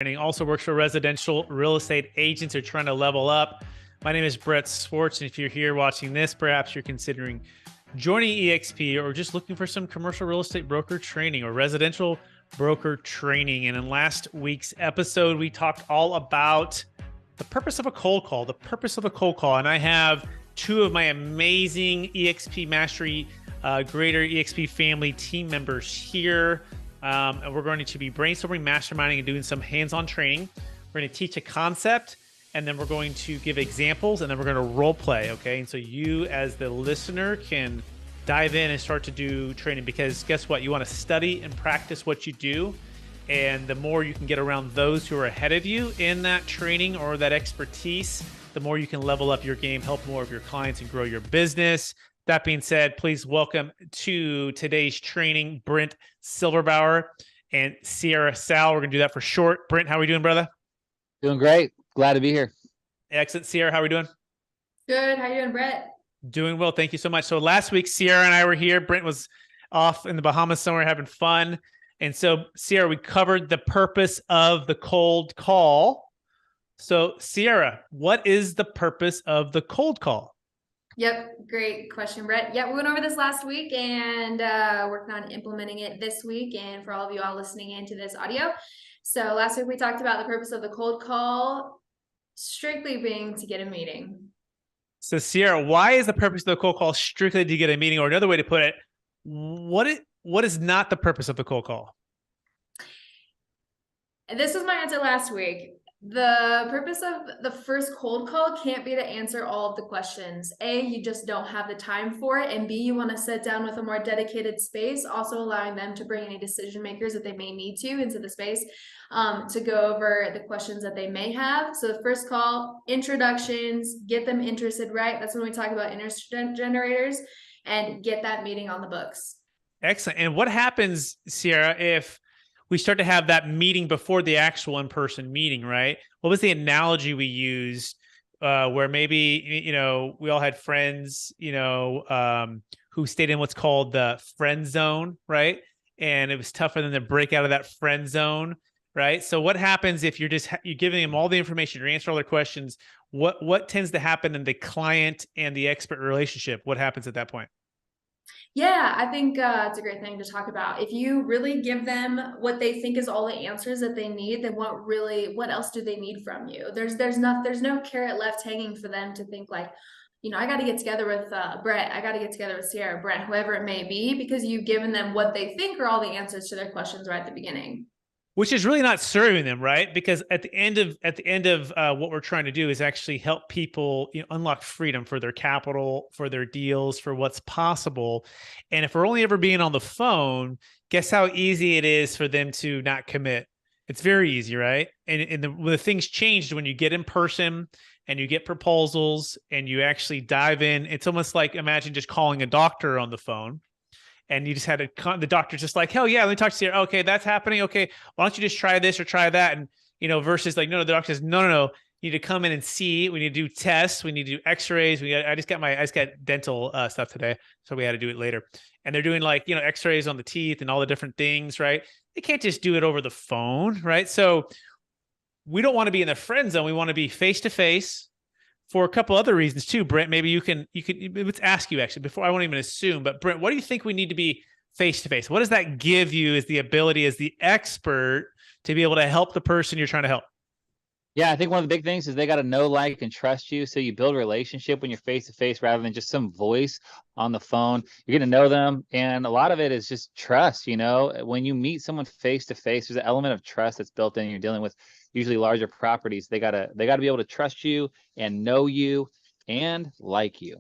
Training, also works for residential real estate agents who are trying to level up. My name is Brent Swarts, and if you're here watching this, perhaps you're considering joining eXp or just looking for some commercial real estate broker training or residential broker training. And in last week's episode, we talked all about the purpose of a cold call, And I have two of my amazing eXp Mastery Greater eXp family team members here. And we're going to be brainstorming, masterminding, and doing some hands-on training. We're going to teach a concept, and then we're going to give examples, and then we're going to role play, okay? And so you, as the listener, can dive in and start to do training, because guess what? You want to study and practice what you do, and the more you can get around those who are ahead of you in that training or that expertise, the more you can level up your game, help more of your clients, and grow your business. That being said, please welcome to today's training, Brent Silberbauer and Ciara Sal. We're going to do that for short. Brent, how are we doing, brother? Doing great. Glad to be here. Excellent. Ciara, how are we doing? Good. How you doing, Brent? Doing well. Thank you so much. So last week, Ciara and I were here. Brent was off in the Bahamas somewhere having fun. And so, Ciara, we covered the purpose of the cold call. So, Ciara, what is the purpose of the cold call? Yep. Great question, Brett. Yeah, we went over this last week and working on implementing it this week. And for all of you all listening into this audio. So last week we talked about the purpose of the cold call strictly being to get a meeting. So Ciara, why is the purpose of the cold call strictly to get a meeting? Or another way to put it, what is not the purpose of the cold call? And this was my answer last week. The purpose of the first cold call can't be to answer all of the questions. A, you just don't have the time for it. And B, you want to sit down with a more dedicated space, also allowing them to bring any decision makers that they may need to into the space to go over the questions that they may have. So the first call, introductions, get them interested, right? That's when we talk about interest generators and get that meeting on the books. Excellent. And what happens, Ciara, if we start to have that meeting before the actual in-person meeting, right? What was the analogy we used where maybe, we all had friends, who stayed in what's called the friend zone, right? And it was tough for them to break out of that friend zone, right? So what happens if you're giving them all the information, you're answering all their questions? What tends to happen in the client and the expert relationship? What happens at that point? Yeah, I think it's a great thing to talk about. If you really give them what they think is all the answers that they need, then what else do they need from you? There's no carrot left hanging for them to think like, I got to get together with Brett. I got to get together with Ciara, Brent, whoever it may be, because you've given them what they think are all the answers to their questions right at the beginning. Which is really not serving them, right? Because at the end of what we're trying to do is actually help people unlock freedom for their capital, for their deals, for what's possible. And if we're only ever being on the phone, guess how easy it is for them to not commit? It's very easy, right? And the things changed when you get in person and you get proposals and you actually dive in. It's almost like, imagine just calling a doctor on the phone. And you just had the doctor's just like, hell yeah, let me talk to you. Okay, that's happening. Okay, why don't you just try this or try that? And, versus like, no, the doctor says, no. You need to come in and see. We need to do tests. We need to do x-rays. I just got dental stuff today. So we had to do it later. And they're doing like, x-rays on the teeth and all the different things, right? They can't just do it over the phone, right? So we don't want to be in the friend zone. We want to be face-to-face. For a couple other reasons too, Brent, maybe you can let's ask you actually before, I won't even assume, but Brent, what do you think we need to be face-to-face? What does that give you as the ability as the expert to be able to help the person you're trying to help? Yeah, I think one of the big things is they got to know, like, and trust you. So you build a relationship when you're face-to-face rather than just some voice on the phone. You're going to know them. And a lot of it is just trust. When you meet someone face-to-face, there's an element of trust that's built in. You're dealing with usually larger properties. They gotta be able to trust you and know you and like you.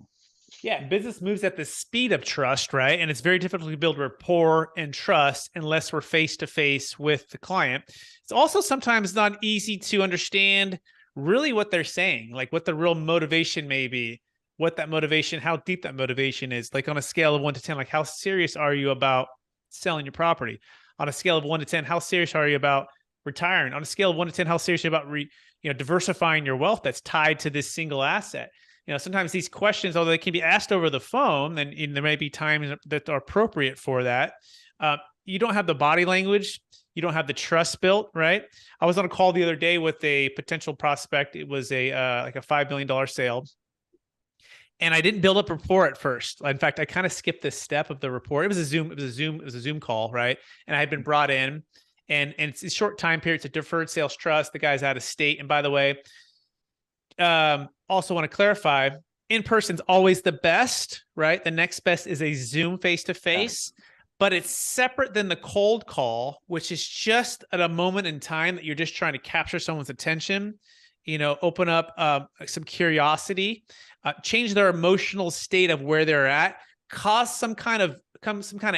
Yeah, business moves at the speed of trust, right? And it's very difficult to build rapport and trust unless we're face-to-face with the client. It's also sometimes not easy to understand really what they're saying, like what the real motivation may be, what that motivation, how deep that motivation is. Like on a scale of 1 to 10, like how serious are you about selling your property? On a scale of 1 to 10, how serious are you about retiring? On a scale of 1 to 10, how serious are you about diversifying your wealth that's tied to this single asset? Sometimes these questions, although they can be asked over the phone, and there may be times that are appropriate for that, you don't have the body language. you don't have the trust built, right? I was on a call the other day with a potential prospect. It was a like a $5 million sale. And I didn't build up rapport at first. In fact, I kind of skipped this step of the rapport. It was a Zoom call, right? And I had been brought in, and it's a short time period. It's a deferred sales trust. The guy's out of state. And by the way, also want to clarify, in person's always the best, right? The next best is a Zoom face-to-face, but it's separate than the cold call, which is just at a moment in time that you're just trying to capture someone's attention, open up some curiosity, change their emotional state of where they're at, cause some kind of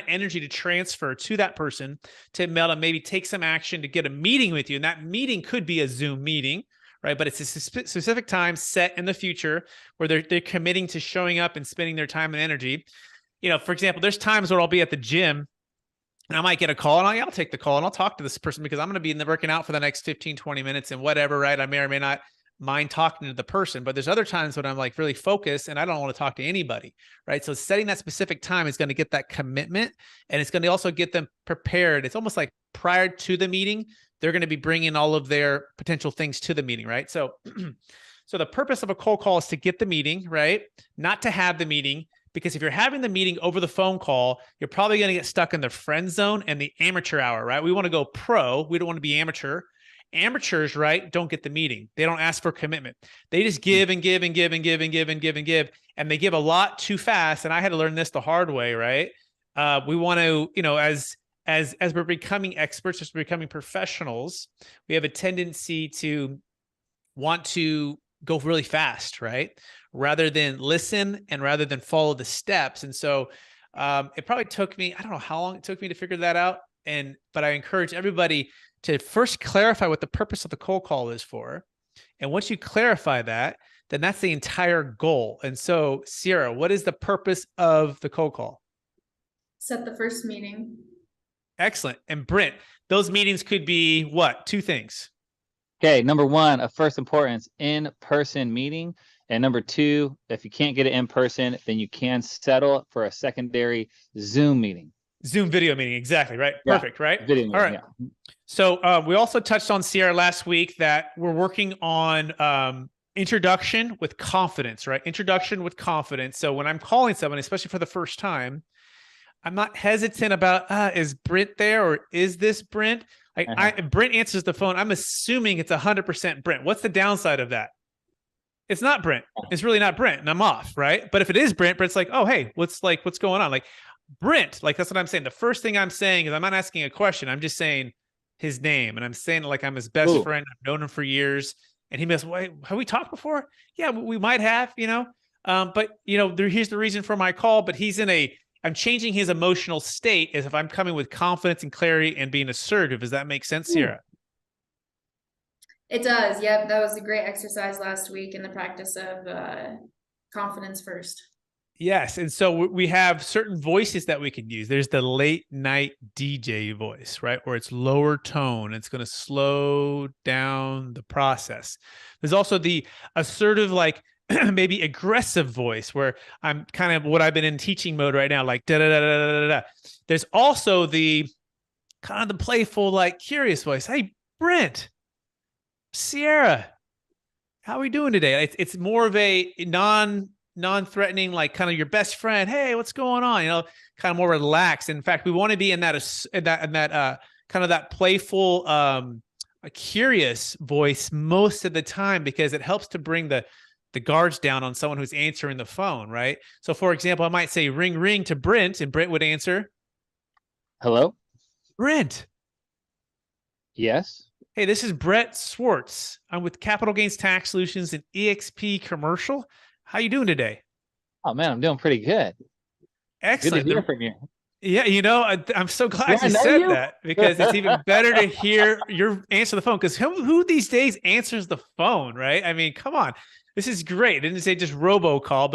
energy to transfer to that person to maybe take some action to get a meeting with you. And that meeting could be a Zoom meeting, right? But it's a specific time set in the future where they're committing to showing up and spending their time and energy. For example, there's times where I'll be at the gym and I might get a call and I'll take the call and I'll talk to this person because I'm going to be working out for the next 15, 20 minutes and whatever, right? I may or may not mind talking to the person, but there's other times when I'm like really focused and I don't want to talk to anybody, right? So setting that specific time is going to get that commitment, and it's going to also get them prepared. It's almost like prior to the meeting, they're going to be bringing all of their potential things to the meeting, right? So, so the purpose of a cold call is to get the meeting, right? Not to have the meeting, because if you're having the meeting over the phone call, you're probably going to get stuck in the friend zone and the amateur hour, right? We want to go pro. We don't want to be amateur. Amateurs, right, don't get the meeting. They don't ask for commitment. They just give and give and give and give and give and give and give, and they give a lot too fast. And I had to learn this the hard way, right? We want to, as we're becoming experts, as we're becoming professionals, we have a tendency to want to go really fast, right? Rather than listen and rather than follow the steps. And so it probably took me, I don't know how long it took me to figure that out. But I encourage everybody to first clarify what the purpose of the cold call is for. And once you clarify that, then that's the entire goal. And so, Ciara, what is the purpose of the cold call? Set the first meeting. Excellent. And Brent, those meetings could be what? Two things. Okay. Number one, of first importance, in-person meeting. And number two, if you can't get it in person, then you can settle for a secondary Zoom meeting. Zoom video meeting. Exactly. Right. Yeah. Perfect. Right. Video meeting, all right. Yeah. So we also touched on, Ciara, last week that we're working on introduction with confidence, right? Introduction with confidence. So when I'm calling someone, especially for the first time, I'm not hesitant about, is Brent there or is this Brent? Brent answers the phone. I'm assuming it's 100% Brent. What's the downside of that? It's not Brent. It's really not Brent, and I'm off, right? But if it is Brent, Brent's like, oh, hey, what's going on? Like, Brent, like, that's what I'm saying. The first thing I'm saying is I'm not asking a question. I'm just saying his name. And I'm saying it like I'm his best friend. I've known him for years. And he must, wait, have we talked before? Yeah, we might have, but here's the reason for my call, but I'm changing his emotional state as if I'm coming with confidence and clarity and being assertive. Does that make sense, Ciara? It does. Yep. That was a great exercise last week in the practice of confidence first. Yes. And so we have certain voices that we can use. There's the late night DJ voice, right? Where it's lower tone. It's going to slow down the process. There's also the assertive, like maybe aggressive voice where I'm kind of what I've been in teaching mode right now, like da da da da da da. There's also the kind of the playful, like curious voice. Hey, Brent, Ciara, how are we doing today? It's more of a non-threatening, like kind of your best friend. Hey, what's going on? Kind of more relaxed. In fact, we want to be in that kind of that playful, a curious voice most of the time, because it helps to bring the guards down on someone who's answering the phone, right? So, for example, I might say ring, ring to Brent, and Brent would answer. Hello? Brent. Yes. Hey, this is Brent Swarts. I'm with Capital Gains Tax Solutions and eXp Commercial. How you doing today? Oh, man, I'm doing pretty good. Excellent. Good to hear from you. Yeah, I'm so glad you said that, because it's even better to hear your answer the phone, because who these days answers the phone, right? I mean, come on. This is great. I didn't say just robocall,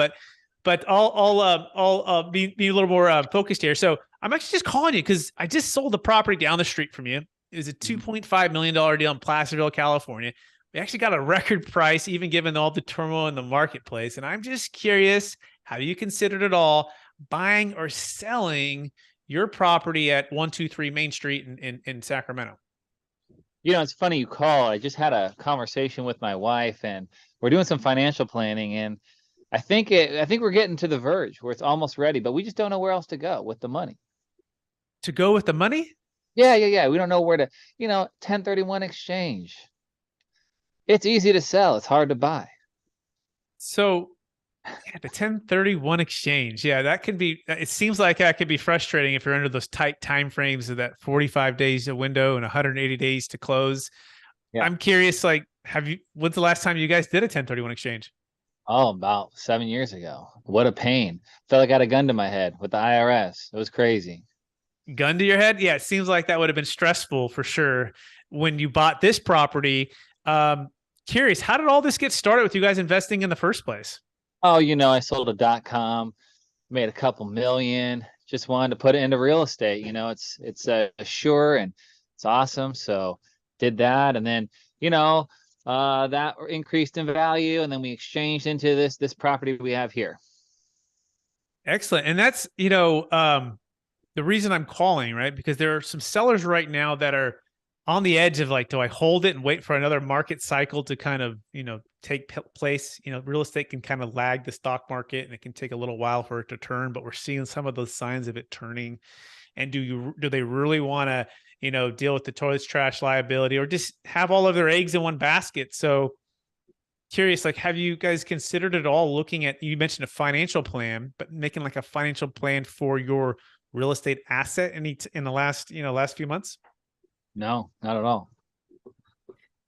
but I'll be a little more focused here. So I'm actually just calling you because I just sold the property down the street from you. It was a $2.5 million deal in Placerville, California. We actually got a record price, even given all the turmoil in the marketplace. And I'm just curious, have you considered at all buying or selling your property at 123 Main Street in Sacramento? You know, it's funny you call. I just had a conversation with my wife, and we're doing some financial planning, and I think we're getting to the verge where it's almost ready, but we just don't know where else to go with the money. To go with the money? Yeah. We don't know where to, 1031 exchange. It's easy to sell. It's hard to buy. So yeah, the 1031 exchange. Yeah, that can be, it seems like that could be frustrating if you're under those tight time frames of that 45 days a window and 180 days to close. Yeah. I'm curious, like, when's the last time you guys did a 1031 exchange? Oh, about 7 years ago. What a pain. Felt like I had a gun to my head with the IRS. It was crazy. Gun to your head? Yeah, it seems like that would have been stressful for sure when you bought this property. Curious, how did all this get started with you guys investing in the first place? Oh, I sold a .com, made a couple million, just wanted to put it into real estate. It's sure and it's awesome. So did that. And then, that increased in value. And then we exchanged into this property we have here. Excellent. And that's, the reason I'm calling, right? Because there are some sellers right now that are on the edge of like, do I hold it and wait for another market cycle to kind of, take place? Real estate can kind of lag the stock market and it can take a little while for it to turn, but we're seeing some of those signs of it turning. And do they really want to, deal with the toilets, trash liability, or just have all of their eggs in one basket? So curious, like, have you guys considered at all looking at, you mentioned a financial plan, but making like a financial plan for your real estate asset in the last few months? No, not at all.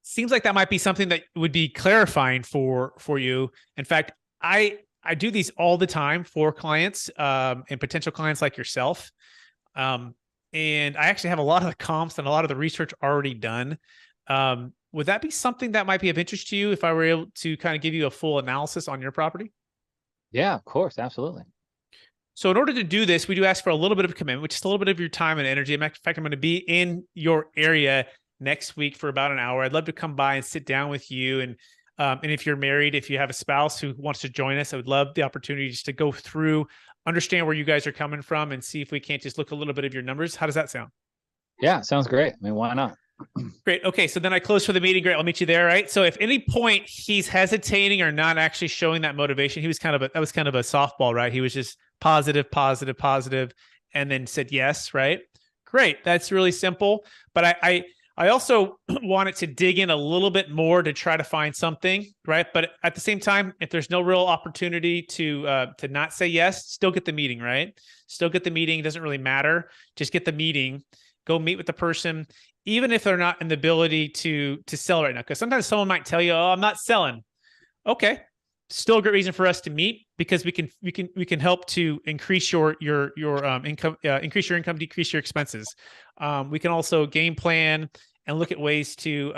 Seems like that might be something that would be clarifying for you. In fact, I do these all the time for clients and potential clients like yourself. And I actually have a lot of the comps and a lot of the research already done. Would that be something that might be of interest to you if I were able to kind of give you a full analysis on your property? Yeah, of course. Absolutely. So in order to do this, we do ask for a little bit of commitment, which is a little bit of your time and energy. In fact, I'm going to be in your area next week for about an hour. I'd love to come by and sit down with you. And if you're married, if you have a spouse who wants to join us, I would love the opportunity just to go through, understand where you guys are coming from, and see if we can't just look a little bit of your numbers. How does that sound? Yeah, sounds great. I mean, why not? Great. Okay. So then I close for the meeting. Great. I'll meet you there. Right. So if any point he's hesitating or not actually showing that motivation, that was kind of a softball, right? He was just positive, and then said yes. Right. Great. That's really simple. But I also wanted to dig in a little bit more to try to find something, right? But at the same time, if there's no real opportunity to not say yes, still get the meeting, right? Still get the meeting. It doesn't really matter. Just get the meeting. Go meet with the person, even if they're not in the ability to sell right now. Because sometimes someone might tell you, "Oh, I'm not selling." Okay, still a great reason for us to meet, because we can help to increase your income, increase your income, decrease your expenses. We can also game plan and look at ways to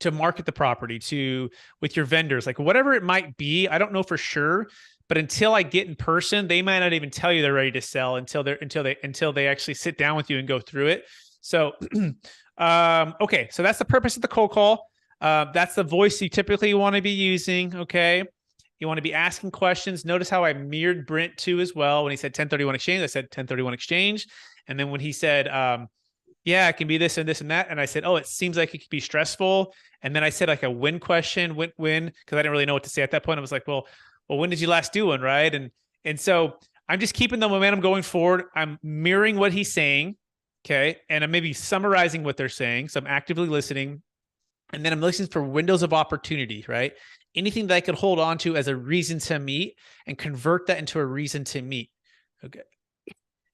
market the property with your vendors, like whatever it might be. I don't know for sure, but until I get in person, they might not even tell you they're ready to sell until they actually sit down with you and go through it. So, okay. So that's the purpose of the cold call. That's the voice you typically want to be using. Okay. You want to be asking questions. Notice how I mirrored Brent too as well. When he said 1031 exchange, I said 1031 exchange. And then when he said, yeah, it can be this and this and that. And I said, oh, it seems like it could be stressful. And then I said like a win question, win, because I didn't really know what to say at that point. I was like, well, when did you last do one? Right. And so I'm just keeping the momentum going forward. I'm mirroring what he's saying. Okay. And I'm maybe summarizing what they're saying. So I'm actively listening. And then I'm listening for windows of opportunity, right? Anything that I could hold on to as a reason to meet and convert that into a reason to meet. Okay.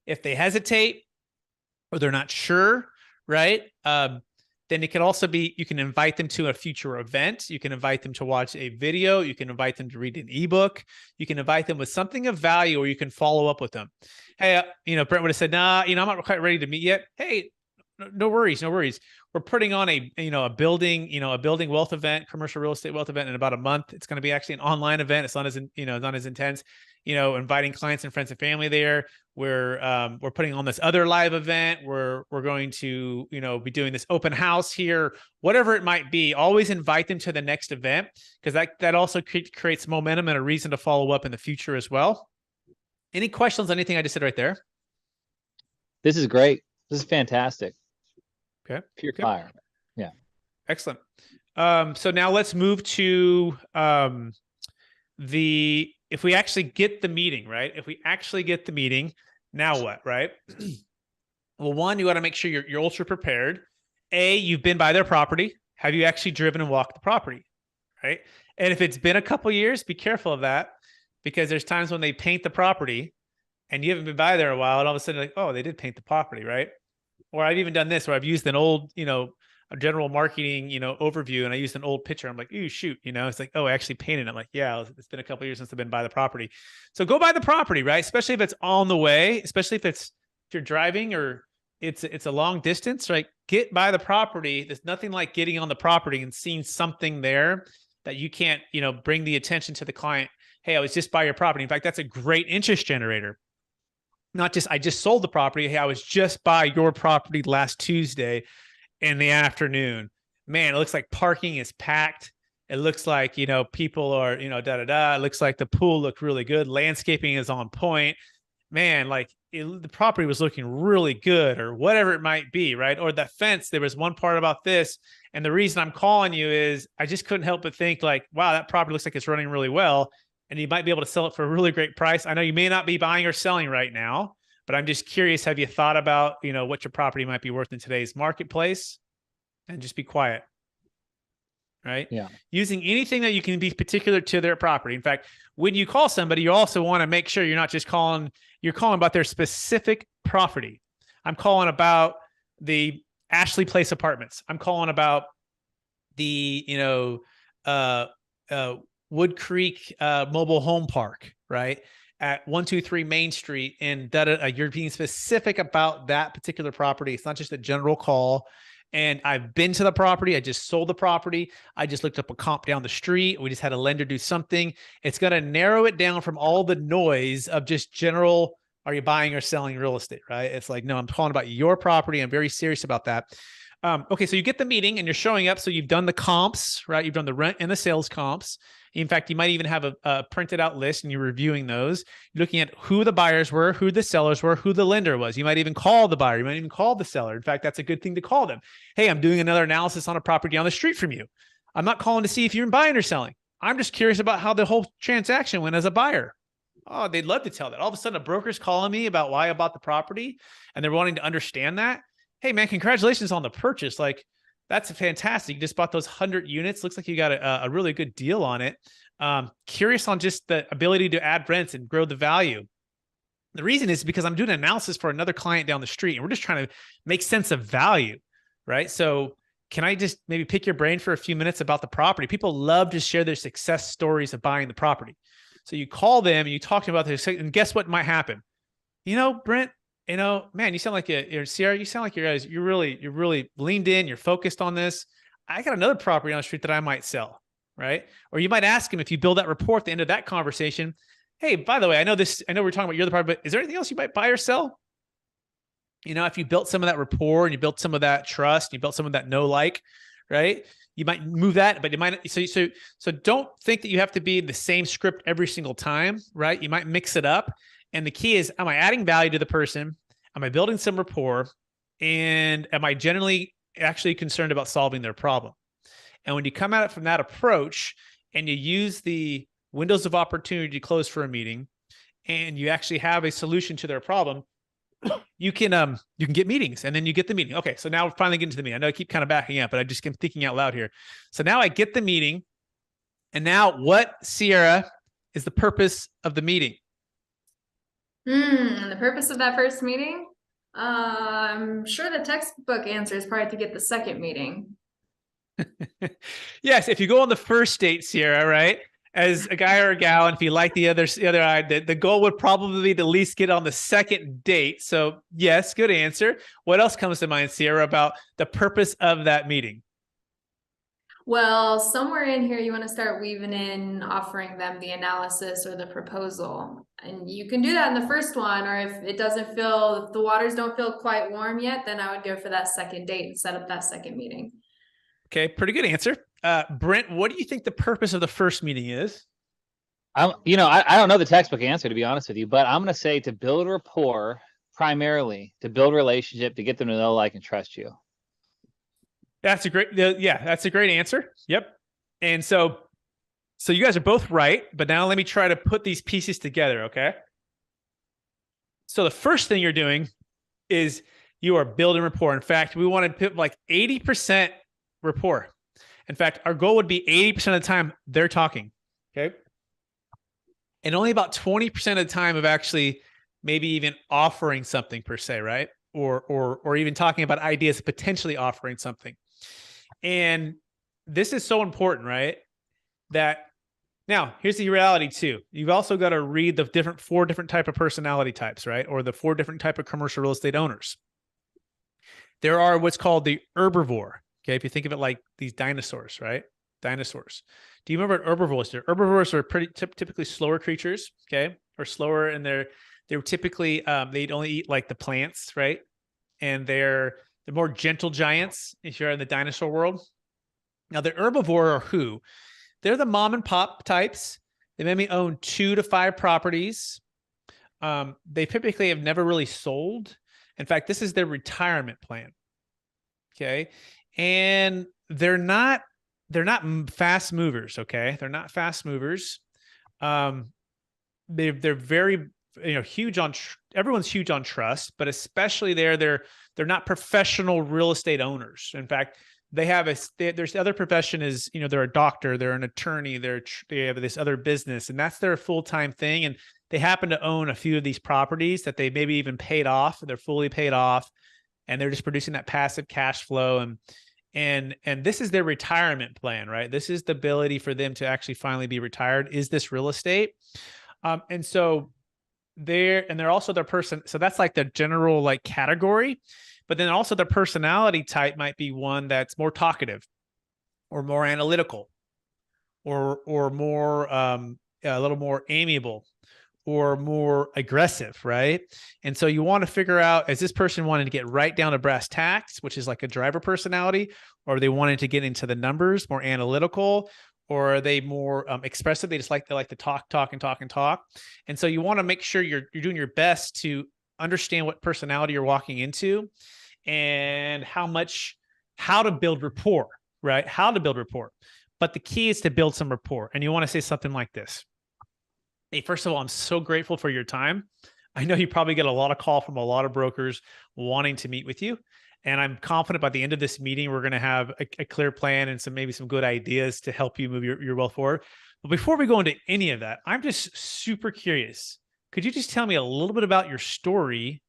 If they hesitate or they're not sure, right? Then it can also be, you can invite them to a future event. You can invite them to watch a video. You can invite them to read an ebook. You can invite them with something of value, or you can follow up with them. Hey, Brent would have said, nah, I'm not quite ready to meet yet. Hey, no worries. We're putting on a building wealth event, commercial real estate wealth event in about a month. It's going to be actually an online event. It's not as intense, inviting clients and friends and family there. We're putting on this other live event. We're going to, be doing this open house here, whatever it might be. Always invite them to the next event, because that also creates momentum and a reason to follow up in the future as well. Any questions on anything I just said right there? This is great. This is fantastic. Okay. Pure Okay. fire. Yeah. Excellent. So now let's move to if we actually get the meeting, right? If we actually get the meeting, now what, right? Well, one, you got to make sure you're ultra prepared. You've been by their property. Have you actually driven and walked the property, right? And if it's been a couple years, be careful of that, because there's times when they paint the property and you haven't been by there a while, and all of a sudden, like, oh, they did paint the property, right? Or I've even done this where I've used an old, a general marketing, overview, and I used an old picture. I'm like, ooh, shoot, it's like, oh, I actually painted. I'm like, yeah, it's been a couple of years since I've been by the property. So go by the property, right? Especially if it's on the way, especially if you're driving or it's a long distance, right? Get by the property. There's nothing like getting on the property and seeing something there that you can't, bring the attention to the client. Hey, I was just by your property. In fact, that's a great interest generator. Not just, I just sold the property. Hey, I was just by your property last Tuesday in the afternoon. Man, it looks like parking is packed. It looks like, people are, It looks like the pool looked really good. Landscaping is on point. Man, like the property was looking really good, or whatever it might be, right? Or the fence, there was one part about this. And the reason I'm calling you is I just couldn't help but think like, wow, that property looks like it's running really well. And you might be able to sell it for a really great price. I know you may not be buying or selling right now, but I'm just curious, have you thought about, what your property might be worth in today's marketplace? And just be quiet, right? Yeah. Using anything that you can be particular to their property. In fact, when you call somebody, you also want to make sure you're not just you're calling about their specific property. I'm calling about the Ashley Place Apartments. I'm calling about the, Wood Creek Mobile Home Park, right? At 123 Main Street, and that you're being specific about that particular property. It's not just a general call. And I've been to the property. I just sold the property. I just looked up a comp down the street. We just had a lender do something. It's going to narrow it down from all the noise of just general, are you buying or selling real estate, right? It's like, no, I'm calling about your property. I'm very serious about that. Okay, so you get the meeting and you're showing up. So you've done the comps, right? You've done the rent and the sales comps. In fact, you might even have a printed out list and you're reviewing those. You're looking at who the buyers were, who the sellers were, who the lender was. You might even call the buyer. You might even call the seller. In fact, that's a good thing to call them. Hey, I'm doing another analysis on a property down the street from you. I'm not calling to see if you're buying or selling. I'm just curious about how the whole transaction went as a buyer. Oh, they'd love to tell that. All of a sudden, a broker's calling me about why I bought the property and they're wanting to understand that. Hey, man, congratulations on the purchase. Like, that's fantastic. You just bought those 100 units. Looks like you got a really good deal on it. Curious on just the ability to add rents and grow the value. The reason is because I'm doing an analysis for another client down the street, and we're just trying to make sense of value, right? So can I just maybe pick your brain for a few minutes about the property? People love to share their success stories of buying the property. So you call them and you talk to them about this, and guess what might happen? Brent, man, you sound like you're Ciara. You sound like you're really leaned in. You're focused on this. I got another property on the street that I might sell, right? Or you might ask him, if you build that rapport at the end of that conversation, hey, by the way, I know we're talking about your other property, but is there anything else you might buy or sell? If you built some of that rapport and you built some of that trust, and you built some of that right? You might move that, but it might, so don't think that you have to be the same script every single time, right? You might mix it up. And the key is, am I adding value to the person? Am I building some rapport? And am I generally actually concerned about solving their problem? And when you come at it from that approach and you use the windows of opportunity to close for a meeting, and you actually have a solution to their problem, you can get meetings, and then you get the meeting. Okay, so now we're finally getting to the meeting. I know I keep kind of backing up, but I just keep thinking out loud here. So now I get the meeting, and now what, Ciara, is the purpose of the meeting? The purpose of that first meeting? I'm sure the textbook answer is probably to get the second meeting. Yes, if you go on the first date, Ciara, right, as a guy or a gal, and if you like the other eye, the goal would probably be to at least get on the second date. So yes, good answer. What else comes to mind, Ciara, about the purpose of that meeting? Well, somewhere in here, you want to start weaving in offering them the analysis or the proposal. And you can do that in the first one, or if if the waters don't feel quite warm yet, then I would go for that second date and set up that second meeting. Okay, pretty good answer. Brent, what do you think the purpose of the first meeting is? I don't know the textbook answer, to be honest with you, but I'm going to say to build rapport primarily to build relationship, to get them to know, like, and trust you. That's a great, yeah, that's a great answer. Yep. And so you guys are both right, but now let me try to put these pieces together. Okay. So the first thing you're doing is you are building rapport. In fact, we want to put like 80% rapport. In fact, our goal would be 80% of the time they're talking. Okay. And only about 20% of the time of actually maybe even offering something per se, right? Or even talking about ideas of potentially offering something. And this is so important, right? That now here's the reality too. You've also got to read the four different type of personality types, right? Or the 4 different type of commercial real estate owners. There are what's called the herbivore. Okay. If you think of it like these dinosaurs, right? Dinosaurs. Do you remember what herbivores are? Herbivores are pretty typically slower creatures. Okay. Or slower. And they're typically, they'd only eat like the plants, right? And they're more gentle giants if you're in the dinosaur world. Now the herbivore are who? They're the mom and pop types. They maybe own 2 to 5 properties. They typically have never really sold. In fact, this is their retirement plan. Okay. And they're not fast movers. Okay. They're not fast movers. They're very, huge on, everyone's huge on trust, but especially they're not professional real estate owners. In fact, they have there's the other profession is, they're a doctor, they're an attorney, they have this other business, and that's their full-time thing. And they happen to own a few of these properties that they maybe even paid off. They're fully paid off, and they're just producing that passive cash flow. And this is their retirement plan, right? This is the ability for them to actually finally be retired, is this real estate. And so they're also their person. So that's like the general like category, but then also their personality type might be one that's more talkative or more analytical or more, a little more amiable or more aggressive, right? And so you want to figure out, is this person wanting to get right down to brass tacks, which is like a driver personality, or are they wanting to get into the numbers, more analytical, or are they more expressive? They like to talk. And so you want to make sure you're doing your best to understand what personality you're walking into and how to build rapport, right? How to build rapport. But the key is to build some rapport. And you want to say something like this. Hey, first of all, I'm so grateful for your time. I know you probably get a lot of call from a lot of brokers wanting to meet with you. And I'm confident by the end of this meeting, we're going to have a clear plan and maybe some good ideas to help you move your wealth forward. But before we go into any of that, I'm just super curious. Could you just tell me a little bit about your story,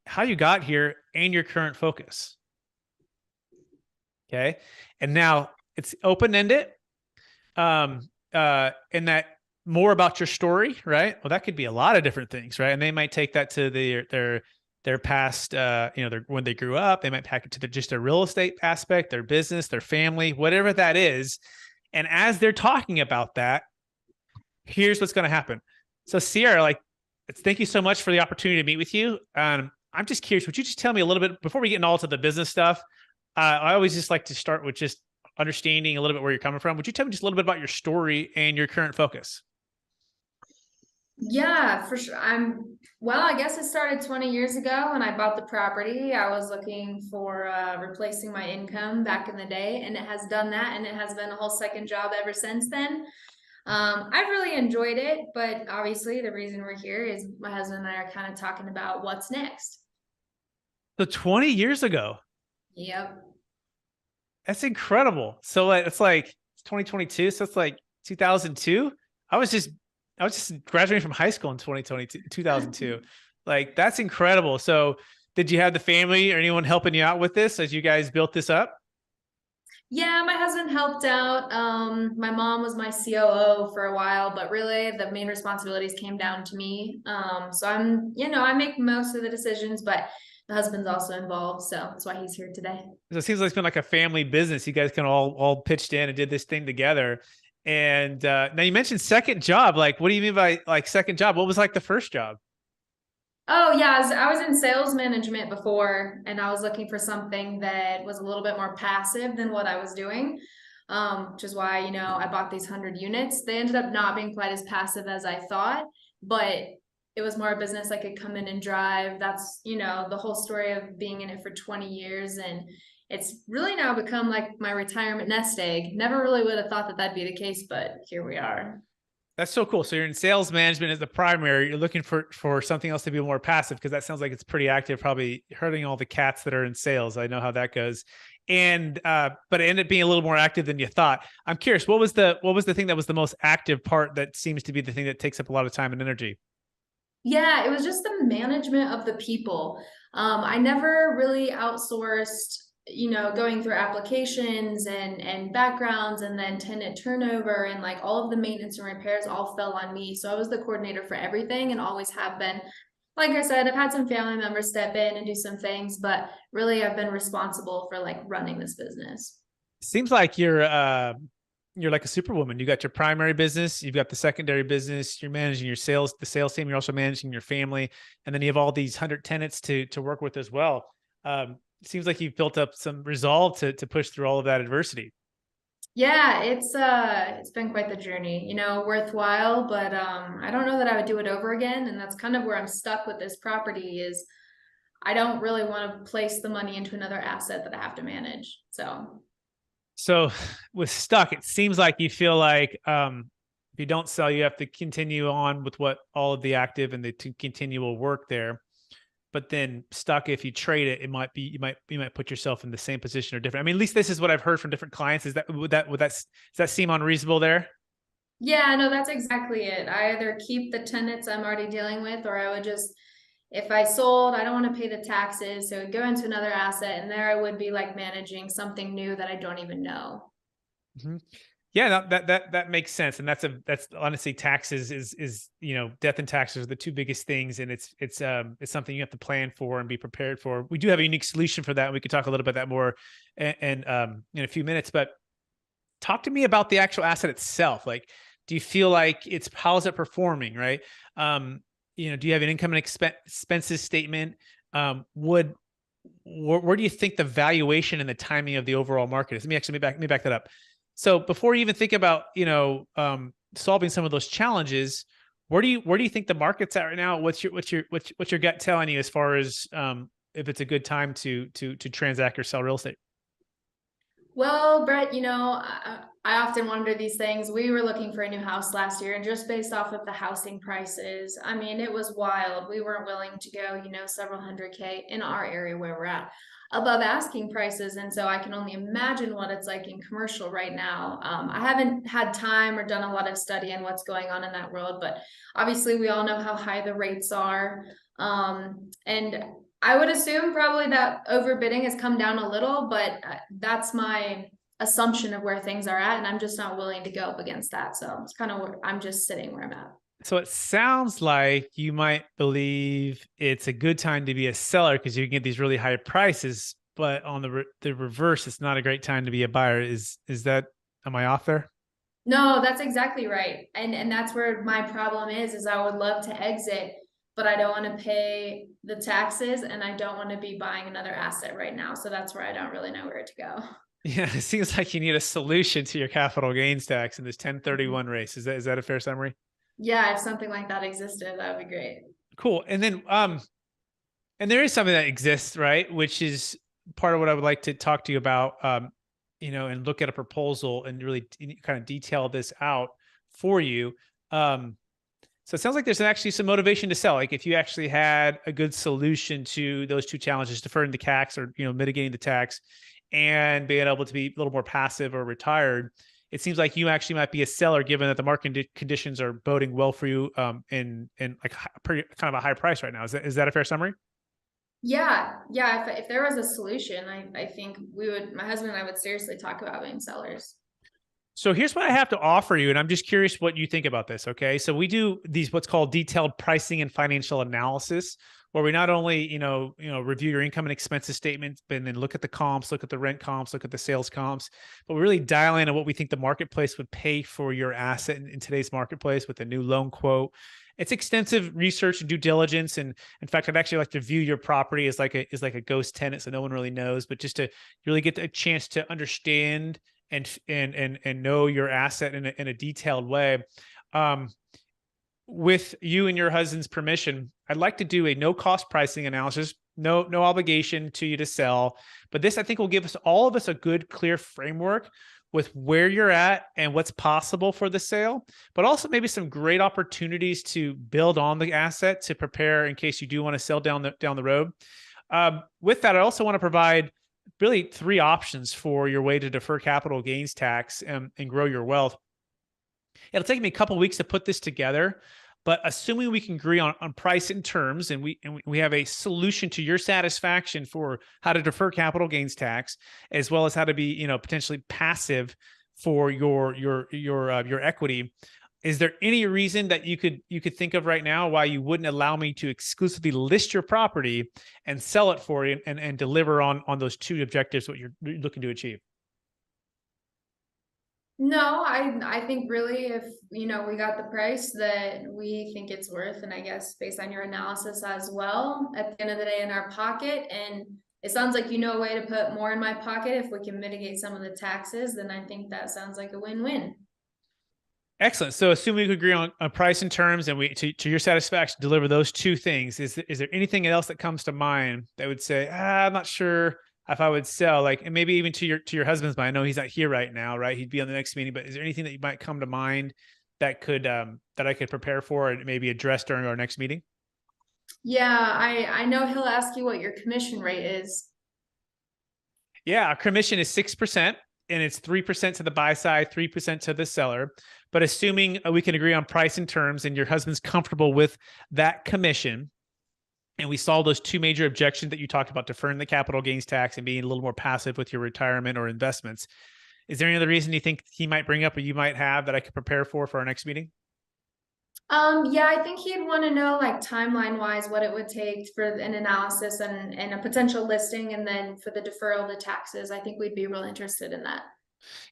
how you got here, and your current focus? Okay. And now it's open-ended. And that more about your story, right? Well, that could be a lot of different things, right? And they might take that to their past, when they grew up. They might pack it to just their real estate aspect, their business, their family, whatever that is. And as they're talking about that, here's what's going to happen. So Ciara, thank you so much for the opportunity to meet with you. I'm just curious, would you just tell me a little bit, before we get into all to the business stuff, I always just like to start with just understanding a little bit where you're coming from. Would you tell me just a little bit about your story and your current focus? Yeah, for sure. I guess it started 20 years ago when I bought the property. I was looking for replacing my income back in the day, and it has done that, and it has been a whole second job ever since then. I've really enjoyed it, but obviously the reason we're here is my husband and I are kind of talking about what's next. So 20 years ago. Yep. That's incredible. So it's 2022. So it's like 2002. I was just graduating from high school in 2002. That's incredible. So did you have the family or anyone helping you out with this as you guys built this up? Yeah, my husband helped out. My mom was my COO for a while, but really the main responsibilities came down to me. So I make most of the decisions, but the husband's also involved. So that's why he's here today. So it seems like it's been like a family business. You guys kind of all pitched in and did this thing together. And now you mentioned second job. What do you mean by second job? What was the first job? Oh yeah, I was in sales management before, and I was looking for something that was a little bit more passive than what I was doing, which is why, I bought these 100 units. They ended up not being quite as passive as I thought, but it was more a business I could come in and drive. That's, you know, the whole story of being in it for 20 years. And it's really now become like my retirement nest egg. Never really would have thought that that'd be the case, but here we are. That's so cool. So you're in sales management as the primary. You're looking for something else to be more passive, because that sounds like it's pretty active, probably hurting all the cats that are in sales. I know how that goes. And but it ended up being a little more active than you thought. I'm curious, what was the thing that was the most active part that seems to be the thing that takes up a lot of time and energy? Yeah, it was just the management of the people. I never really outsourced, you know, going through applications and backgrounds and then tenant turnover and like all of the maintenance and repairs all fell on me. So I was the coordinator for everything and always have been. Like I said, I've had some family members step in and do some things, but really I've been responsible for like running this business. Seems like you're like a superwoman. You got your primary business, you've got the secondary business, you're managing your sales, the sales team, you're also managing your family, and then you have all these 100 tenants to work with as well. It seems like you've built up some resolve to push through all of that adversity. Yeah, it's been quite the journey, you know, worthwhile, but I don't know that I would do it over again. And that's kind of where I'm stuck with this property is I don't really want to place the money into another asset that I have to manage. So with stuck, it seems like you feel like if you don't sell, you have to continue on with what all of the active and the continual work there. But then stuck, if you trade it, it might be you might put yourself in the same position or different. I mean, at least this is what I've heard from different clients. Is that does that seem unreasonable there? Yeah, no, that's exactly it. I either keep the tenants I'm already dealing with, or I would just, if I sold, I don't want to pay the taxes. So go into another asset and there I would be like managing something new that I don't even know. Mm-hmm. Yeah, that makes sense, and that's honestly, taxes is you know, death and taxes are the two biggest things, and it's something you have to plan for and be prepared for. We do have a unique solution for that, and we could talk a little bit about that more and in a few minutes. But talk to me about the actual asset itself. Like, do you feel like how is it performing? Right? You know, do you have an income and expenses statement? Where do you think the valuation and the timing of the overall market is? Let me back that up. So before you even think about, you know, solving some of those challenges, where do you think the market's at right now? What's your gut telling you as far as if it's a good time to transact or sell real estate? Well, Brett, you know, I often wonder these things. We were looking for a new house last year, and just based off of the housing prices, I mean, it was wild. We weren't willing to go, you know, several hundred K in our area where we're at above asking prices. And so I can only imagine what it's like in commercial right now. I haven't had time or done a lot of study on what's going on in that world, but obviously we all know how high the rates are. And I would assume probably that overbidding has come down a little, but that's my assumption of where things are at. And I'm just not willing to go up against that. So it's kind of where I'm just sitting where I'm at. So it sounds like you might believe it's a good time to be a seller because you can get these really high prices, but on the reverse, it's not a great time to be a buyer. Am I off there? No, that's exactly right. And that's where my problem is I would love to exit, but I don't want to pay the taxes and I don't want to be buying another asset right now. So that's where I don't really know where to go. Yeah, it seems like you need a solution to your capital gains tax in this 1031 race. Is that a fair summary? Yeah, if something like that existed, that would be great. Cool. And then and there is something that exists, right? Which is part of what I would like to talk to you about, you know, and look at a proposal and really kind of detail this out for you. So it sounds like there's actually some motivation to sell. Like if you actually had a good solution to those two challenges, deferring the tax or, you know, mitigating the tax and being able to be a little more passive or retired, it seems like you actually might be a seller given that the market conditions are boding well for you in like pretty kind of a high price right now. Is that a fair summary? Yeah. If there was a solution, I think my husband and I would seriously talk about being sellers. So here's what I have to offer you, and I'm just curious what you think about this. Okay, so we do what's called detailed pricing and financial analysis, where we not only review your income and expenses statements, but then look at the comps, look at the rent comps, look at the sales comps, but we really dial in on what we think the marketplace would pay for your asset in today's marketplace with a new loan quote. It's extensive research and due diligence, and in fact, I'd actually like to view your property as like a ghost tenant, so no one really knows, but just to really get a chance to understand and know your asset in a detailed way. with you and your husband's permission, I'd like to do a no cost pricing analysis, no obligation to you to sell. But this, I think, will give us all of us a good, clear framework with where you're at and what's possible for the sale, but also maybe some great opportunities to build on the asset to prepare in case you do want to sell down the road. With that, I also want to provide really 3 options for your way to defer capital gains tax and grow your wealth. It'll take me a couple of weeks to put this together, but assuming we can agree on price and terms, and we have a solution to your satisfaction for how to defer capital gains tax, as well as how to be, potentially passive for your equity. Is there any reason that you could think of right now why you wouldn't allow me to exclusively list your property and sell it for you and deliver on those 2 objectives, what you're looking to achieve? No, I think really if, we got the price that we think it's worth, and I guess based on your analysis as well, at the end of the day in our pocket, and it sounds like a way to put more in my pocket if we can mitigate some of the taxes, then I think that sounds like a win-win. Excellent. So assuming we agree on price and terms and we, to your satisfaction, deliver those 2 things, is there anything else that comes to mind that would say, I'm not sure if I would sell, and maybe even to your husband's mind? I know he's not here right now, right? He'd be on the next meeting, but is there anything that you might come to mind that could, that I could prepare for and maybe address during our next meeting? Yeah, I know he'll ask you what your commission rate is. Yeah, our commission is 6%, and it's 3% to the buy side, 3% to the seller. But assuming we can agree on price and terms and your husband's comfortable with that commission, and we solve those 2 major objections that you talked about, deferring the capital gains tax and being a little more passive with your retirement or investments, is there any other reason you think he might bring up or you might have that I could prepare for our next meeting? Yeah, I think he'd want to know timeline wise what it would take for an analysis and a potential listing, and then for the deferral of the taxes. I think we'd be real interested in that.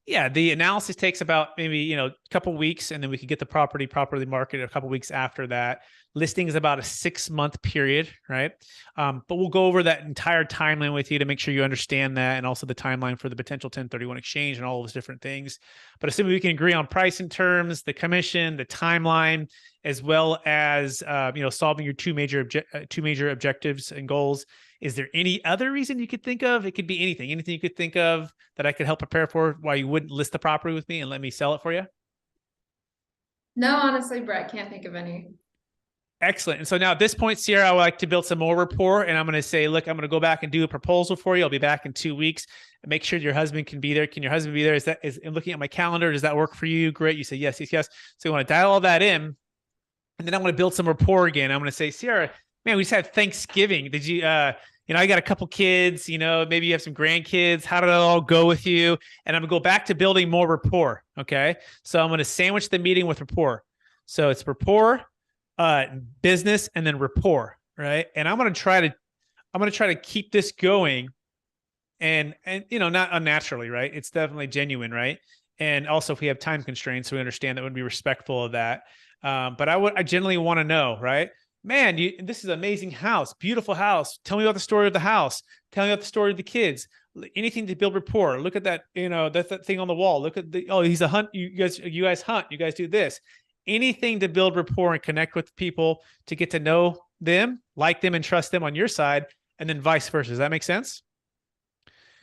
Yeah, the analysis takes about maybe, a couple weeks, and then we could get the property properly marketed a couple weeks after that. Listing is about a 6-month period, right? But we'll go over that entire timeline with you to make sure you understand that, and also the timeline for the potential 1031 exchange and all those different things. But assuming we can agree on price and terms, the commission, the timeline, as well as solving your 2 major objectives and goals. Is there any other reason you could think of? It could be anything you could think of that I could help prepare for why you wouldn't list the property with me and let me sell it for you? No, honestly, Brett, can't think of any. Excellent. And so now at this point, Ciara, I would like to build some more rapport, and I'm going to say, look, I'm going to go back and do a proposal for you. I'll be back in 2 weeks. Make sure your husband can be there. Can your husband be there? I'm looking at my calendar. Does that work for you? Great. You say yes. So you want to dial all that in, and then I'm going to build some rapport again. I'm going to say, Ciara, man, we just had Thanksgiving. Did you, I got a couple kids, maybe you have some grandkids. How did it all go with you? And I'm going to go back to building more rapport. Okay. So I'm going to sandwich the meeting with rapport. So it's rapport, business, and then rapport. Right. And I'm going to try to keep this going and not unnaturally, right? It's definitely genuine. Right. And also if we have time constraints, so we understand that we would be respectful of that. But I generally want to know, right? Man, this is an amazing house, beautiful house. Tell me about the story of the house. Tell me about the story of the kids. Anything to build rapport. Look at that, that thing on the wall. Look at he's a hunt. You guys hunt. You guys do this. Anything to build rapport and connect with people to get to know them, like them, and trust them on your side, and then vice versa. Does that make sense?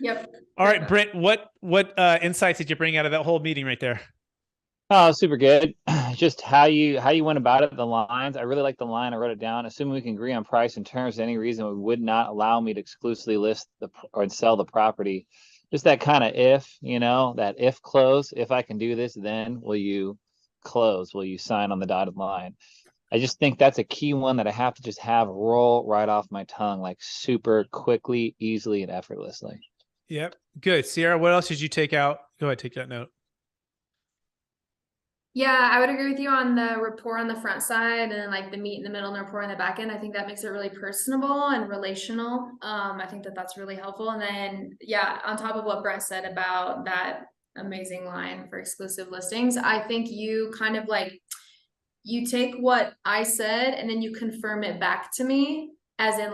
Yep. All right, Brent, what insights did you bring out of that whole meeting right there? Oh, super good. Just how you went about it, the lines. I really like the line. I wrote it down. Assuming we can agree on price and terms, any reason it would not allow me to exclusively list or sell the property. Just that kind of that if clause. If I can do this, then will you close? Will you sign on the dotted line? I just think that's a key one that I have to just have roll right off my tongue, super quickly, easily, and effortlessly. Yep. Good. Ciara, what else did you take out? Go ahead, take that note. Yeah, I would agree with you on the rapport on the front side, and then the meat in the middle and the rapport on the back end. I think that makes it really personable and relational. I think that's really helpful. And then, yeah, on top of what Brent said about that amazing line for exclusive listings, I think you kind of you take what I said and then you confirm it back to me, as in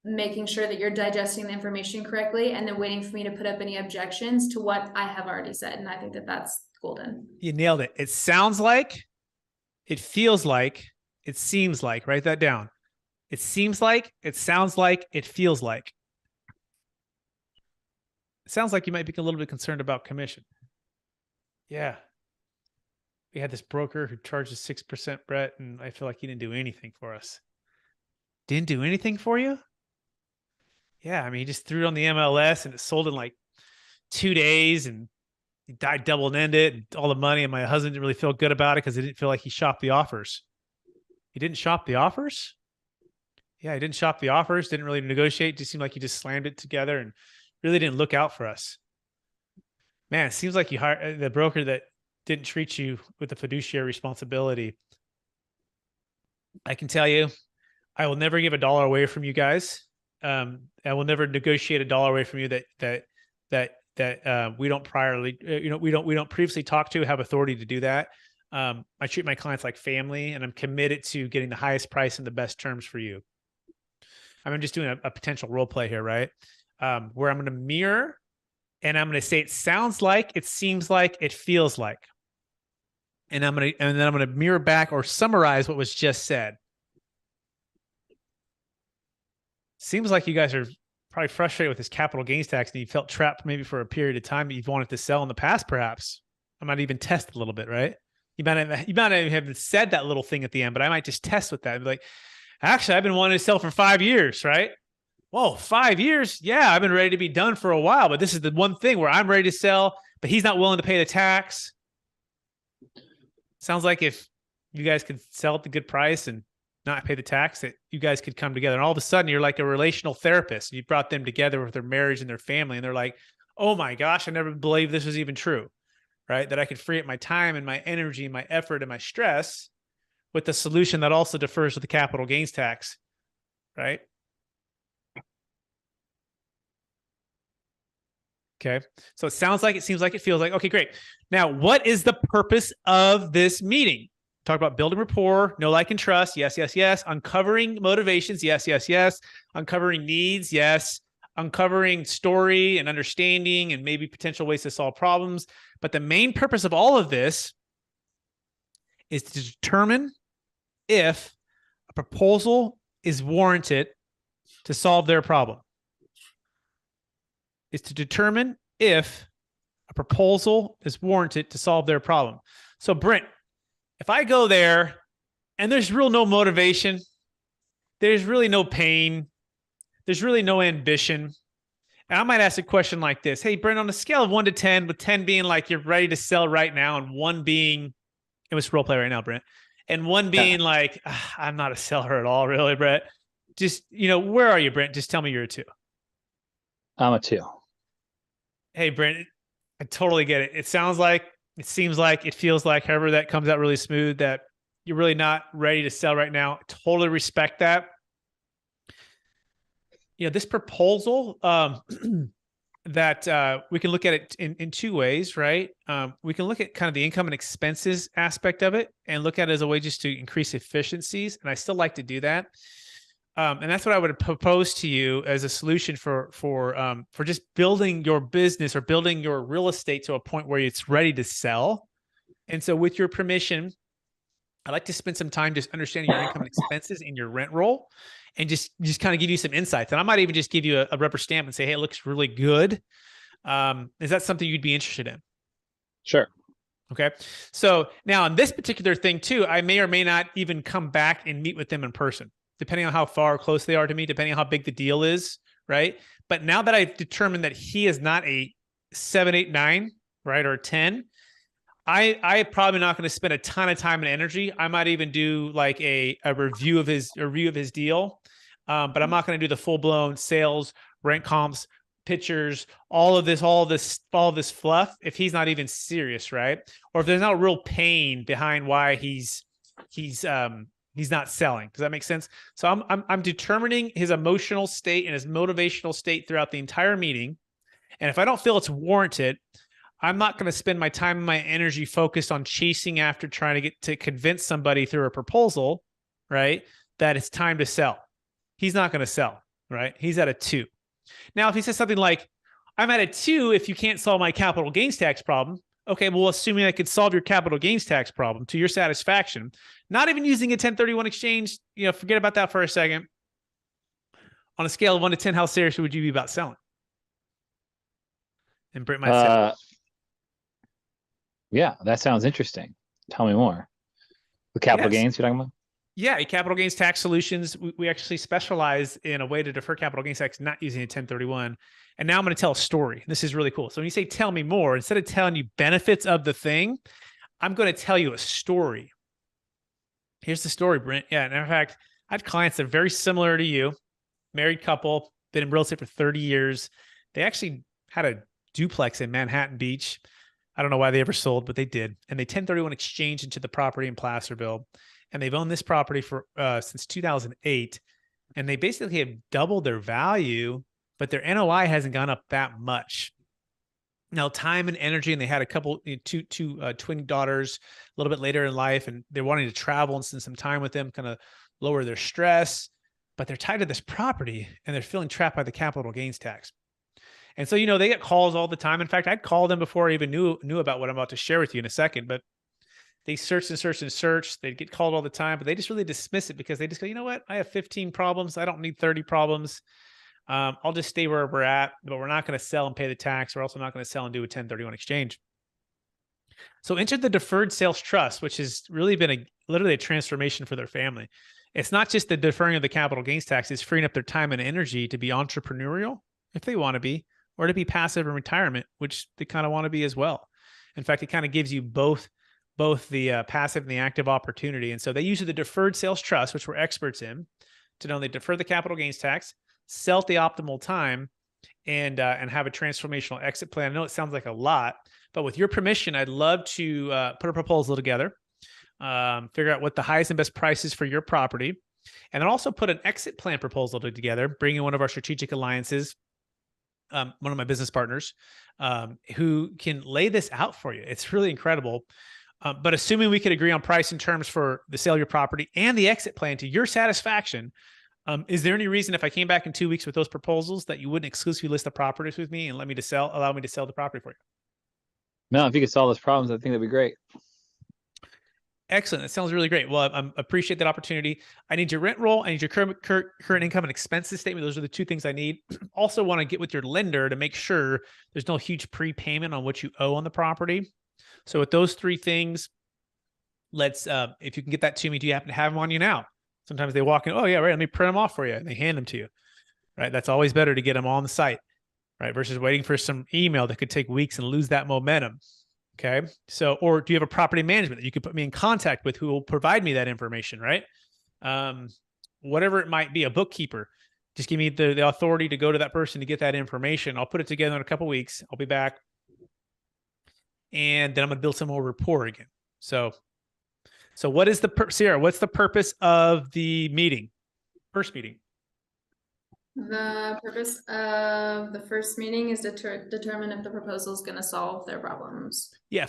making sure that you're digesting the information correctly and then waiting for me to put up any objections to what I have already said. And I think that's golden. You nailed it. It sounds like it feels like, it seems like, write that down. It seems like, it sounds like, it feels like. It sounds like you might be a little bit concerned about commission. Yeah. We had this broker who charges 6%, Brett, and I feel like he didn't do anything for us. Didn't do anything for you? Yeah, I mean, he just threw it on the MLS and it sold in like 2 days, and he died double-ended, and all the money, and my husband didn't really feel good about it because he didn't feel like he shopped the offers. He didn't shop the offers? Yeah, he didn't shop the offers, didn't really negotiate. Just seemed like he just slammed it together and really didn't look out for us. Man, it seems like you hired the broker that didn't treat you with the fiduciary responsibility. I can tell you, I will never give $1 away from you guys. I will never negotiate $1 away from you that we don't priorly, we don't previously talk to, have authority to do that. I treat my clients like family, and I'm committed to getting the highest price and the best terms for you. I'm just doing a potential role play here, right? Where I'm going to mirror, and I'm going to say it sounds like, it seems like, it feels like, and then I'm going to mirror back or summarize what was just said. Seems like you guys are probably frustrated with this capital gains tax, and you felt trapped maybe for a period of time that you've wanted to sell in the past. Perhaps I might even test a little bit, right? You might not have said that little thing at the end, but I might just test with that and be like, actually, I've been wanting to sell for 5 years, right? Whoa, 5 years? Yeah, I've been ready to be done for a while, but this is the one thing where I'm ready to sell, but he's not willing to pay the tax. Sounds like if you guys could sell at the good price and not pay the tax, that you guys could come together. And all of a sudden you're like a relational therapist. You brought them together with their marriage and their family. And they're like, oh my gosh, I never believed this was even true, right? That I could free up my time and my energy and my effort and my stress with the solution that also defers to the capital gains tax, right? Okay. So it sounds like, it seems like, it feels like, okay, great. Now, what is the purpose of this meeting? Talk about building rapport, know, like, and trust. Yes, yes, yes. Uncovering motivations. Yes, yes, yes. Uncovering needs. Yes. Uncovering story and understanding and maybe potential ways to solve problems. But the main purpose of all of this is to determine if a proposal is warranted to solve their problem. Is to determine if a proposal is warranted to solve their problem. So, Brent, if I go there and there's no motivation, there's really no pain, there's really no ambition, and I might ask a question like this: hey, Brent, on a scale of 1 to 10, with 10 being like you're ready to sell right now, and 1 being, it was role play right now, Brent, and 1 being like, I'm not a seller at all, really, Brent. Just, where are you, Brent? Just tell me you're a 2. I'm a 2. Hey, Brent, I totally get it. It sounds like, it seems like, it feels like, however that comes out really smooth, that you're really not ready to sell right now. Totally respect that. This proposal, that we can look at it in 2 ways, right? We can look at kind of the income and expenses aspect of it and look at it as a way just to increase efficiencies. And I still like to do that. And that's what I would propose to you as a solution for just building your business or building your real estate to a point where it's ready to sell. And so, with your permission, I'd like to spend some time just understanding your income and expenses in your rent roll, and just kind of give you some insights. And I might even just give you a rubber stamp and say, hey, it looks really good. Is that something you'd be interested in? Sure. Okay. So now on this particular thing too, I may or may not even come back and meet with them in person, depending on how far or close they are to me, depending on how big the deal is, right? But now that I've determined that he is not a 7, 8, 9, right, or 10, I probably not going to spend a ton of time and energy. I might even do like a review of his deal, but I'm not going to do the full blown sales, rent comps, pictures, all this fluff if he's not even serious, right? Or if there's not real pain behind why he's not selling. Does that make sense? So I'm determining his emotional state and his motivational state throughout the entire meeting. And if I don't feel it's warranted, I'm not going to spend my time and my energy focused on chasing after trying to convince somebody through a proposal, right, that it's time to sell. He's not going to sell, right? He's at a 2. Now, if he says something like, I'm at a 2 if you can't solve my capital gains tax problem, Okay, well, assuming I could solve your capital gains tax problem to your satisfaction, not even using a 1031 exchange, forget about that for a second. On a scale of 1 to 10, how serious would you be about selling? And Brent might say, yeah, that sounds interesting. Tell me more. The capital gains you're talking about? Yeah, capital gains tax solutions. We actually specialize in a way to defer capital gains tax, not using a 1031. And now I'm going to tell a story. This is really cool. So when you say tell me more, instead of telling you benefits of the thing, I'm going to tell you a story. Here's the story, Brent. Yeah, and in fact, I had clients that are very similar to you, married couple, been in real estate for 30 years. They actually had a duplex in Manhattan Beach. I don't know why they ever sold, but they did. And they 1031 exchanged into the property in Placerville. And they've owned this property for since 2008. And they basically have doubled their value, but their NOI hasn't gone up that much. Now, time and energy, and they had a couple, two twin daughters a little bit later in life, and they're wanting to travel and spend some time with them, kind of lower their stress. But they're tied to this property, and they're feeling trapped by the capital gains tax. And so, they get calls all the time. In fact, I'd call them before I even knew about what I'm about to share with you in a second. But they search and search and search. They get called all the time, but they just really dismiss it because they just go, you know what? I have 15 problems. I don't need 30 problems. I'll just stay where we're at, but we're not going to sell and pay the tax. We're also not going to sell and do a 1031 exchange. So enter the Deferred Sales Trust, which has really been literally a transformation for their family. It's not just the deferring of the capital gains tax, it's freeing up their time and energy to be entrepreneurial if they want to be, or to be passive in retirement, which they kind of want to be as well. In fact, it kind of gives you both the passive and the active opportunity. And so they use the Deferred Sales Trust, which we're experts in, to not only defer the capital gains tax, sell at the optimal time, and have a transformational exit plan. I know it sounds like a lot, but with your permission, I'd love to put a proposal together, figure out what the highest and best price is for your property, and then also put an exit plan proposal together, bring in one of our strategic alliances, one of my business partners, who can lay this out for you. It's really incredible. But assuming we could agree on price and terms for the sale of your property and the exit plan to your satisfaction, is there any reason if I came back in 2 weeks with those proposals that you wouldn't exclusively list the properties with me and allow me to sell the property for you? No, if you could solve those problems, I think that'd be great. Excellent. That sounds really great. Well, I appreciate that opportunity. I need your rent roll. I need your current income and expenses statement. Those are the two things I need. Also want to get with your lender to make sure there's no huge prepayment on what you owe on the property. So with those three things, let's, if you can get that to me, do you happen to have them on you now? Sometimes they walk in, oh yeah, right, let me print them off for you. And they hand them to you, right? That's always better to get them on the site, right? Versus waiting for some email that could take weeks and lose that momentum. Okay. So, or do you have a property management that you could put me in contact with who will provide me that information, right? Whatever it might be, a bookkeeper, just give me the authority to go to that person to get that information. I'll put it together in a couple of weeks. I'll be back. And then I'm going to build some more rapport again. So what is Ciara, what's the purpose of the meeting? First meeting. The purpose of the first meeting is to determine if the proposal is going to solve their problems. Yeah,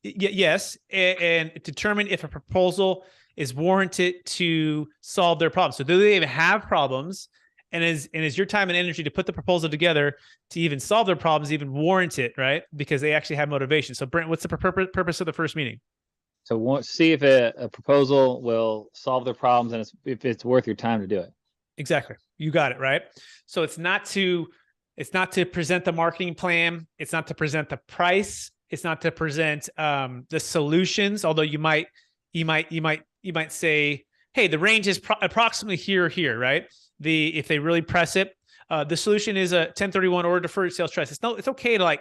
yes, and determine if a proposal is warranted to solve their problems. So do they even have problems? And is your time and energy to put the proposal together to even solve their problems even warrant it, right? Because they actually have motivation. So Brent, what's the purpose of the first meeting? So see if a proposal will solve their problems and if it's worth your time to do it. Exactly. You got it, right? So it's not to present the marketing plan. It's not to present the price. It's not to present the solutions. Although you might say, hey, the range is approximately here or here, right? If they really press it, the solution is a 1031 or a deferred sales trust. It's okay to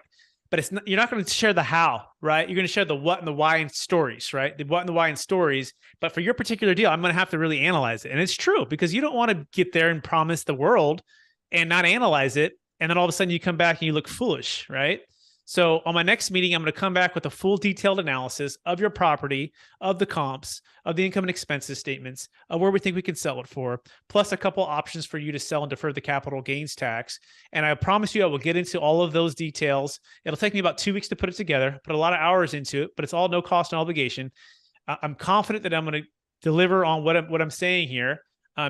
but you're not going to share the how, right? You're going to share the what and the why and stories, right? The what and the why and stories. But for your particular deal, I'm going to have to really analyze it. And it's true because you don't want to get there and promise the world and not analyze it. And then all of a sudden you come back and you look foolish, right? So on my next meeting, I'm going to come back with a full detailed analysis of your property, of the comps, of the income and expenses statements, of where we think we can sell it for, plus a couple options for you to sell and defer the capital gains tax. And I promise you, I will get into all of those details. It'll take me about 2 weeks to put it together, put a lot of hours into it, but it's all no cost and obligation. I'm confident that I'm going to deliver on what I'm saying here.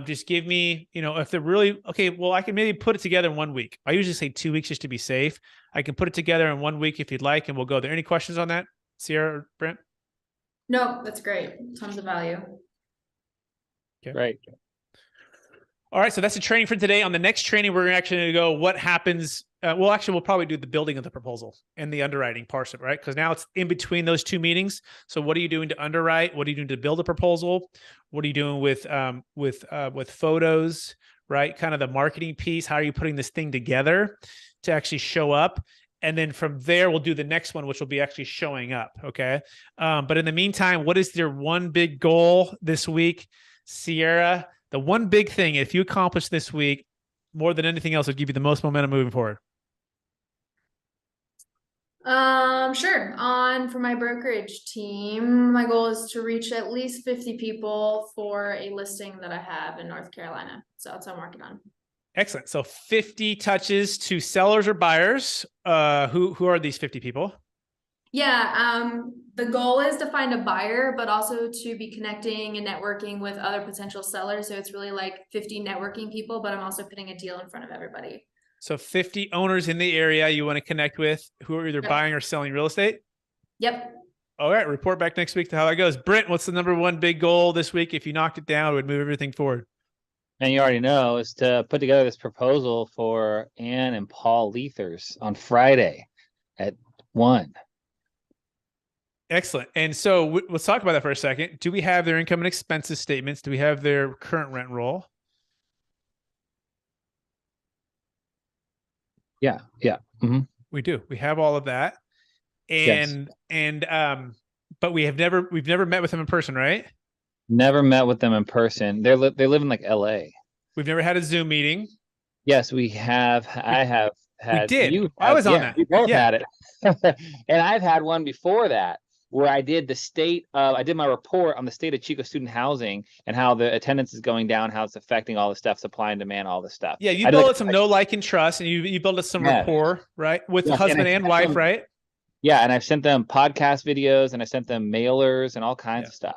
Just give me, if they're really, okay, well, I can maybe put it together in 1 week. I usually say 2 weeks just to be safe. I can put it together in 1 week if you'd like, and we'll go there. Any questions on that, Ciara or Brent? No, that's great. Tons of value. Okay. Right. All right, so that's the training for today. On the next training, we're actually going to go what happens. We'll probably do the building of the proposal and the underwriting part of it, right? Because now it's in between those two meetings. So what are you doing to underwrite? What are you doing to build a proposal? What are you doing with photos, right? Kind of the marketing piece. How are you putting this thing together to actually show up? And then from there, we'll do the next one, which will be actually showing up, okay? But in the meantime, what is your one big goal this week, Ciara? The one big thing, if you accomplish this week, more than anything else, would give you the most momentum moving forward. Sure. For my brokerage team, my goal is to reach at least 50 people for a listing that I have in North Carolina. So that's what I'm working on. Excellent. So 50 touches to sellers or buyers. Who are these 50 people? Yeah, the goal is to find a buyer, but also to be connecting and networking with other potential sellers. So it's really like 50 networking people, but I'm also putting a deal in front of everybody. So 50 owners in the area you want to connect with who are either buying or selling real estate? Yep. All right. Report back next week to how that goes. Brent, what's the number one big goal this week? If you knocked it down, it would move everything forward. And you already know, is to put together this proposal for Ann and Paul Leathers on Friday at 1. Excellent. And so let's talk about that for a second. Do we have their income and expenses statements? Do we have their current rent roll? Yeah. Mm-hmm. We do. We have all of that. And but we've never met with them in person, right? Never met with them in person. They live in like LA. We've never had a Zoom meeting. Yes, we have. I have had. We did. I was on that. We both had it. And I've had one before that, where I did I did my report on the state of Chico student housing and how the attendance is going down, how it's affecting all the stuff, supply and demand, all this stuff. Yeah, you built some know, like, and trust, and you built some rapport, right? With husband and wife, right? Yeah, and I've sent them podcast videos, and I sent them mailers and all kinds of stuff.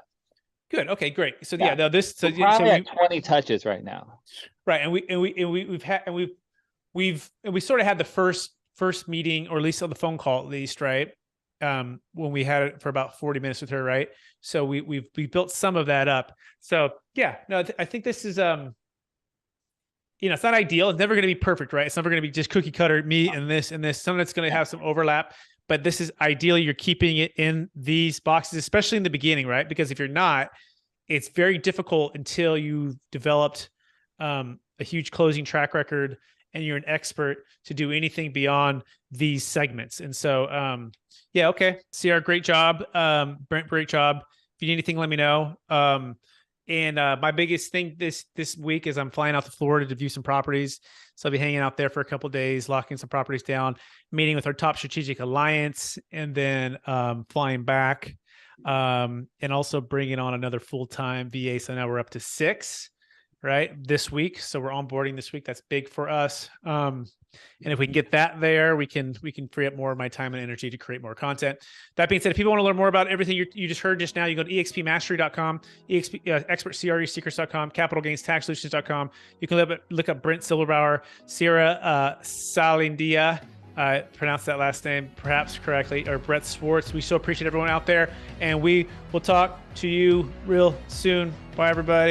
Good. Okay, great. So we're probably at 20 touches right now. Right, and we sort of had the first meeting, or at least on the phone call, at least, right? When we had it for about 40 minutes with her, right? So we built some of that up. So yeah, no, I think this is it's not ideal. It's never going to be perfect, right? It's never going to be just cookie cutter meat and this. Some of it's going to have some overlap, but this is ideal. You're keeping it in these boxes, especially in the beginning, right? Because if you're not, it's very difficult until you've developed a huge closing track record and you're an expert to do anything beyond these segments. And so, yeah, okay. Ciara, great job. Brent, great job. If you need anything, let me know. And my biggest thing this week is I'm flying out to Florida to view some properties. So I'll be hanging out there for a couple of days, locking some properties down, meeting with our top strategic alliance, and then flying back, and also bringing on another full-time VA. So now we're up to 6, right, this week. So we're onboarding this week. That's big for us. And if we can get that there, we can free up more of my time and energy to create more content. That being said, if people want to learn more about everything you just heard just now, you go to expmastery.com, expertcresecrets.com, capitalgainstaxsolutions.com. You can look up Brent Silberbauer, Ciara Salayandia, pronounce that last name perhaps correctly, or Brett Swarts. We so appreciate everyone out there, and we will talk to you real soon. Bye, everybody.